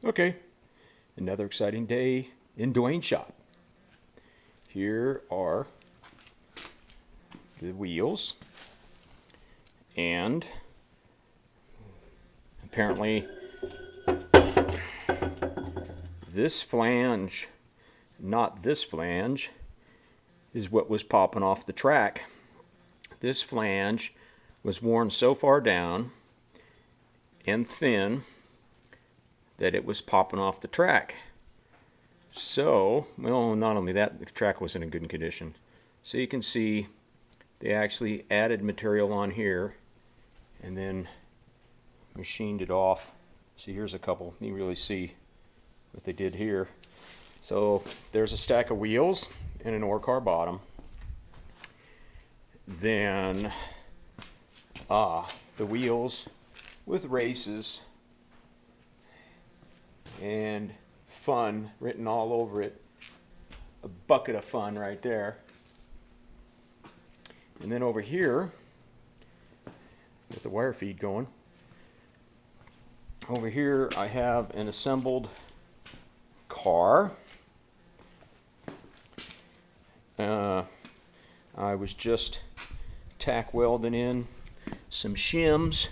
Okay, another exciting day in Dwayne's shop. Here are the wheels, and apparently this flange, not this flange, is what was popping off the track. This flange was worn so far down and thin that it was popping off the track. So, well, not only that, the track was in a good condition. So you can see they actually added material on here and then machined it off. See, here's a couple. You really see what they did here. So there's a stack of wheels and an ore car bottom. Then the wheels with races and fun written all over it. A bucket of fun right there. And then over here, with the wire feed going, over here I have an assembled car. I was just tack welding in some shims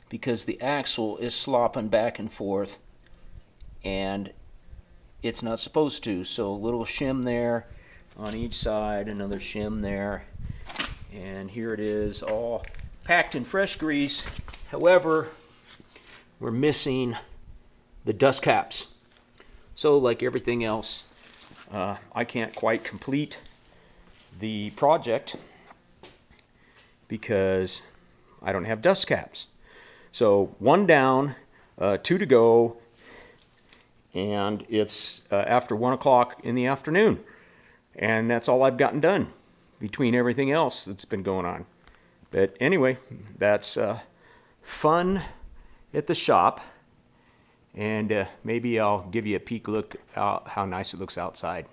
because the axle is slopping back and forth and it's not supposed to. So a little shim there on each side, another shim there, and here it is all packed in fresh grease. However, we're missing the dust caps. So like everything else, I can't quite complete the project because I don't have dust caps. So one down, two to go, and it's after 1 o'clock in the afternoon, and that's all I've gotten done between everything else that's been going on. But anyway, that's fun at the shop, and maybe I'll give you a peek look at how nice it looks outside.